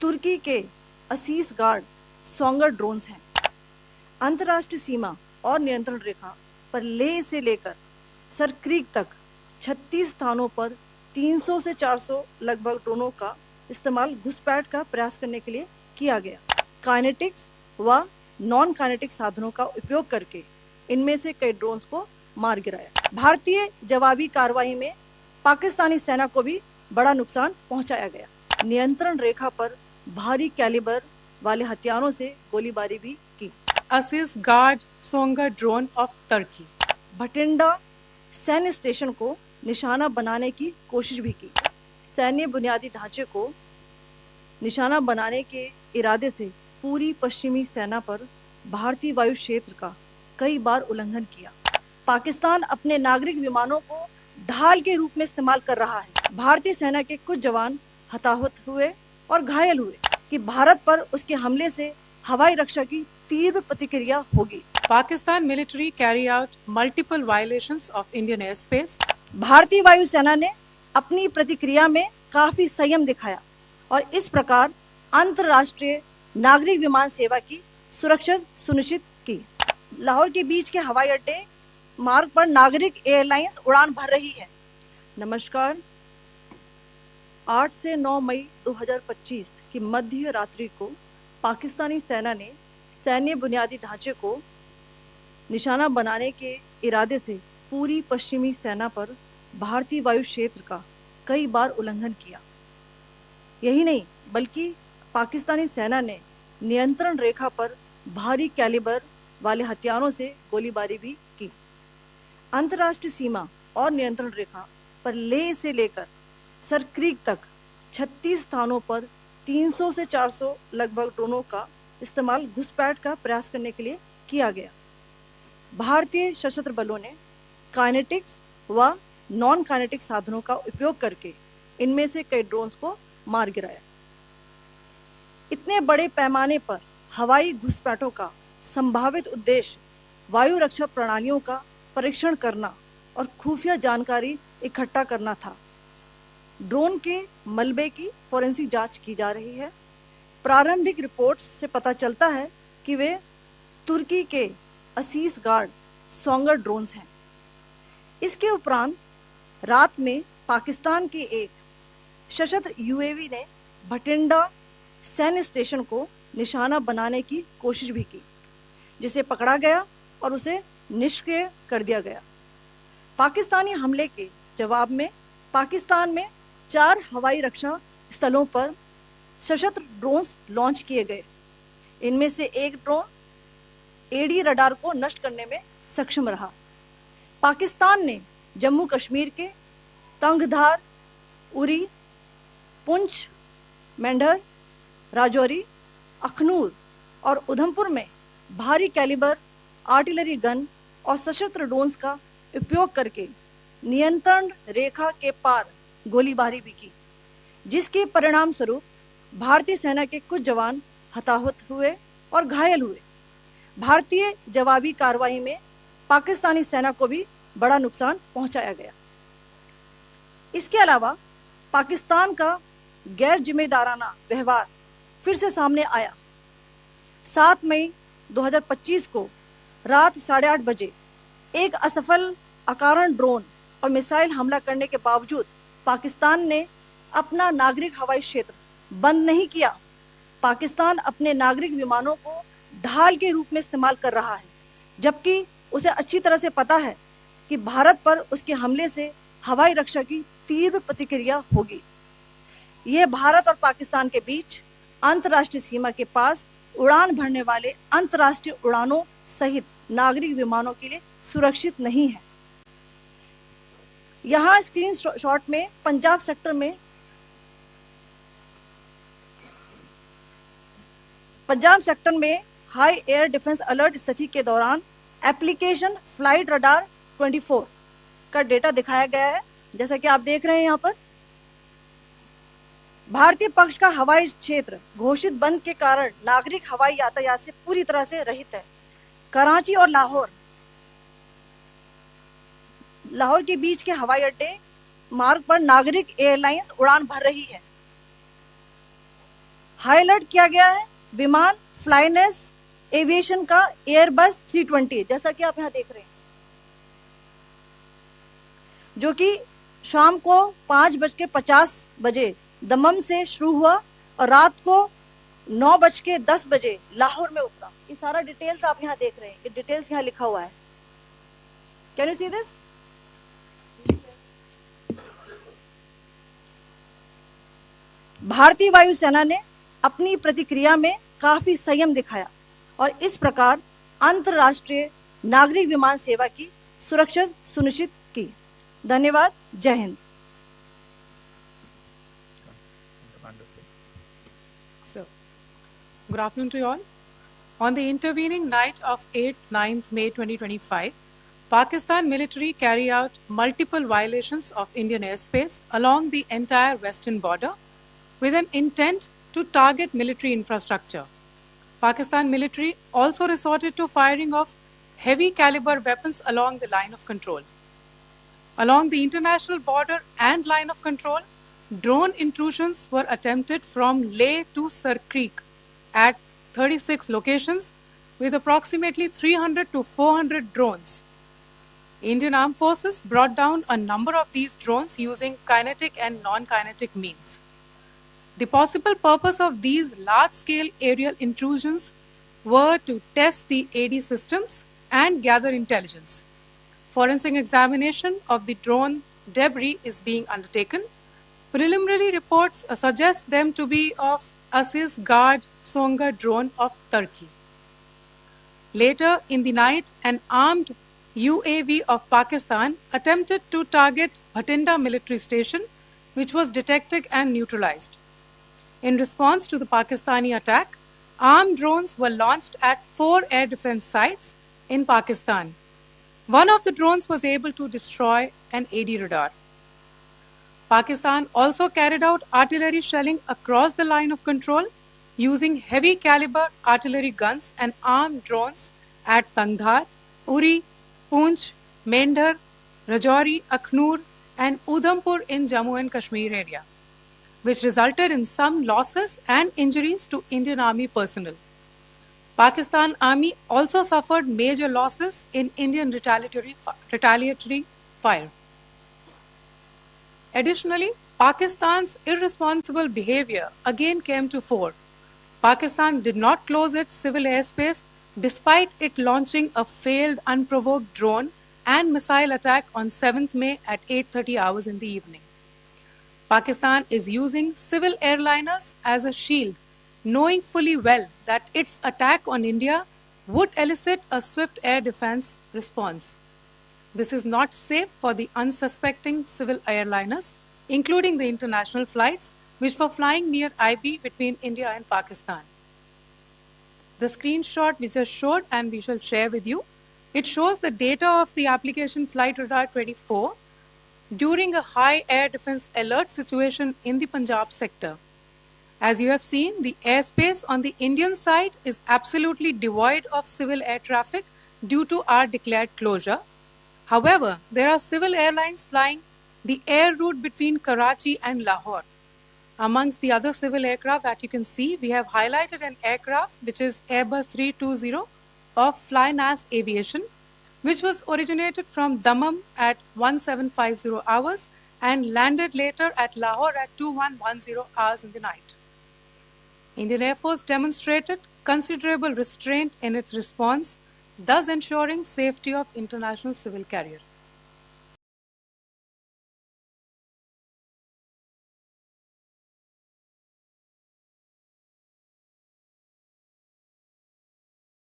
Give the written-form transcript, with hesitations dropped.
तुर्की के असीस guard Songar drones हैं। अंतर्राष्ट्रीय सीमा और नियंत्रण रेखा पर लेह से लेकर सरक्रीक तक 36 स्थानों पर 300 से 400 लगभग ड्रोनों का इस्तेमाल घुसपैठ का प्रयास करने के लिए किया गया। काइनेटिक्स व नॉन काइनेटिक साधनों का उपयोग करके इनमें से कई ड्रोन्स को मार गिराया। भारतीय जवाबी कार्रवाई में पाकिस्तानी सेना को भी बड़ा नुकसान पहुंचाया गया। नियंत्रण रेखा पर भारी कैलिबर वाले हथियारों से गोलीबारी भी की। असीस गार्ड सोंगर ड्रोन ऑफ तुर्की। भटिंडा सैन्य स्टेशन को निशाना बनाने की कोशिश भी की। सैन्य बुनियादी ढांचे को निशाना बनाने के इरादे से पूरी पश्चिमी सेना पर भारतीय वायु क्षेत्र का कई बार उल्लंघन किया। पाकिस्तान अपने नागरिक विमानों को ढाल के रूप में इस्तेमाल कर रहा है। भारतीय सेना के कुछ जवान हताहत हुए और घायल हुए कि भारत पर उसके हमले से हवाई रक्षा की तीव्र प्रतिक्रिया होगी। Pakistan military carry out multiple violations of Indian air space. भारतीय वायुसेना ने अपनी प्रतिक्रिया में काफी संयम दिखाया और इस प्रकार अंतर्राष्ट्रीय नागरिक विमान सेवा की सुरक्षा सुनिश्चित की। लाहौर के बीच के हवाई अड्डे मार्ग पर नागरिक एयरलाइंस उड़ान भर रही है। नमस्कार। 8 से 9 मई 2025 की मध्य रात्रि को पाकिस्तानी सेना ने सैन्य बुनियादी ढांचे को निशाना बनाने के इरादे से पूरी पश्चिमी सेना पर भारतीय वायु क्षेत्र का कई बार उल्लंघन किया। यही नहीं बल्कि पाकिस्तानी सेना ने नियंत्रण रेखा पर भारी कैलिबर वाले हथियारों से गोलीबारी भी की। अंतर्राष्ट्रीय सीमा और नियंत्रण रेखा पर लेह से लेकर सरक्रीक तक 36 स्थानों पर 300 से 400 लगभग ड्रोनों का इस्तेमाल घुसपैठ का प्रयास करने के लिए किया गया। भारतीय सशस्त्र बलों ने काइनेटिक्स व नॉन काइनेटिक साधनों का उपयोग करके इनमें से कई ड्रोन्स को मार गिराया। इतने बड़े पैमाने पर हवाई घुसपैठों का संभावित उद्देश्य वायु रक्षा प्रणालियों का परीक्षण करना और खुफिया जानकारी इकट्ठा करना था। ड्रोन के मलबे की फोरेंसिक जांच की जा रही है। प्रारंभिक रिपोर्ट्स से पता चलता है कि वे तुर्की के असीस गार्ड सोंगर ड्रोन्स हैं। इसके उपरांत रात में पाकिस्तान के एक सशस्त्र यूएवी ने भटिंडा सैन्य स्टेशन को निशाना बनाने की कोशिश भी की, जिसे पकड़ा गया और उसे निष्क्रिय कर दिया गया। पाकिस्तानी हमले के जवाब में पाकिस्तान में 4 हवाई रक्षा स्थलों पर सशस्त्र ड्रोन्स लॉन्च किए गए। इनमें से एक ड्रोन एडी रडार को नष्ट करने में सक्षम रहा। पाकिस्तान ने जम्मू कश्मीर के तंगधार, उरी, पुंछ, मेंढर, राजौरी, अखनूर और उधमपुर में भारी कैलिबर आर्टिलरी गन और सशस्त्र ड्रोन्स का उपयोग करके नियंत्रण रेखा के पार गोलीबारी भी की, जिसके परिणाम स्वरूप भारतीय सेना के कुछ जवान हताहत हुए और घायल हुए। भारतीय जवाबी कार्रवाई में पाकिस्तानी सेना को भी बड़ा नुकसान पहुंचाया गया। इसके अलावा पाकिस्तान का गैर जिम्मेदाराना व्यवहार फिर से सामने आया। 7 मई 2025 को रात 8:30 बजे एक असफल अकारण ड्रोन और मिसाइल हमला करने के बावजूद पाकिस्तान ने अपना नागरिक हवाई क्षेत्र बंद नहीं किया। पाकिस्तान अपने नागरिक विमानों को ढाल के रूप में इस्तेमाल कर रहा है, जबकि उसे अच्छी तरह से पता है कि भारत पर उसके हमले से हवाई रक्षा की तीव्र प्रतिक्रिया होगी। यह भारत और पाकिस्तान के बीच अंतर्राष्ट्रीय सीमा के पास उड़ान भरने वाले अंतर्राष्ट्रीय उड़ानों सहित नागरिक विमानों के लिए सुरक्षित नहीं है। यहाँ स्क्रीन शॉट में पंजाब सेक्टर में हाई एयर डिफेंस अलर्ट स्थिति के दौरान एप्लीकेशन फ्लाइट रडार 24 का डेटा दिखाया गया है। जैसा कि आप देख रहे हैं यहाँ पर भारतीय पक्ष का हवाई क्षेत्र घोषित बंद के कारण नागरिक हवाई यातायात से पूरी तरह से रहित है। कराची और लाहौर के बीच के हवाई अड्डे मार्ग पर नागरिक एयरलाइंस उड़ान भर रही है। हाईलाइट किया गया है विमान फ्लाइनेस एविएशन का एयरबस 320, जैसा कि आप यहाँ देख रहे हैं, जो कि शाम को 5:50 दमम से शुरू हुआ और रात को 9:10 लाहौर में उतरा। ये सारा डिटेल्स आप यहाँ देख रहे हैं, ये डिटेल्स यहाँ लिखा हुआ है। Can you see this? भारतीय वायुसेना ने अपनी प्रतिक्रिया में काफी संयम दिखाया और इस प्रकार अंतरराष्ट्रीय नागरिक विमान सेवा की सुरक्षा सुनिश्चित की। धन्यवाद। जय Hind. So, good afternoon to you all. On the intervening night of 8th, 9th May 2025, Pakistan military carried out multiple violations of Indian airspace along the entire western border with an intent to target military infrastructure. Pakistan military also resorted to firing of heavy caliber weapons along the line of control. Along the international border and line of control, drone intrusions were attempted from Leh to Sir Creek at 36 locations with approximately 300 to 400 drones. Indian Armed Forces brought down a number of these drones using kinetic and non-kinetic means. The possible purpose of these large-scale aerial intrusions were to test the AD systems and gather intelligence. Forensic examination of the drone debris is being undertaken. Preliminary reports suggest them to be of Aziz Guard Songa drone of Turkey. Later in the night, an armed UAV of Pakistan attempted to target Bhatinda military station, which was detected and neutralized. In response to the Pakistani attack, armed drones were launched at 4 air defense sites in Pakistan. One of the drones was able to destroy an AD radar. Pakistan also carried out artillery shelling across the line of control using heavy caliber artillery guns and armed drones at Tangdhar, Uri, Poonch, Mendhar, Rajouri, Akhnur, and Udhampur in Jammu and Kashmir area, which resulted in some losses and injuries to Indian Army personnel. Pakistan Army also suffered major losses in Indian retaliatory fire. Additionally, Pakistan's irresponsible behavior again came to fore. Pakistan did not close its civil airspace despite it launching a failed unprovoked drone and missile attack on 7th May at 8:30 hours in the evening. Pakistan is using civil airliners as a shield, knowing fully well that its attack on India would elicit a swift air defense response. This is not safe for the unsuspecting civil airliners, including the international flights which were flying near IB between India and Pakistan. The screenshot we just showed and we shall share with you, it shows the data of the application Flight Radar 24 during a high air defense alert situation in the Punjab sector. As you have seen, the airspace on the Indian side is absolutely devoid of civil air traffic due to our declared closure. However, there are civil airlines flying the air route between Karachi and Lahore. Amongst the other civil aircraft that you can see, we have highlighted an aircraft which is Airbus 320 of Flynas Aviation, which was originated from Dammam at 1750 hours and landed later at Lahore at 2110 hours in the night. Indian Air Force demonstrated considerable restraint in its response, thus ensuring safety of international civil carrier.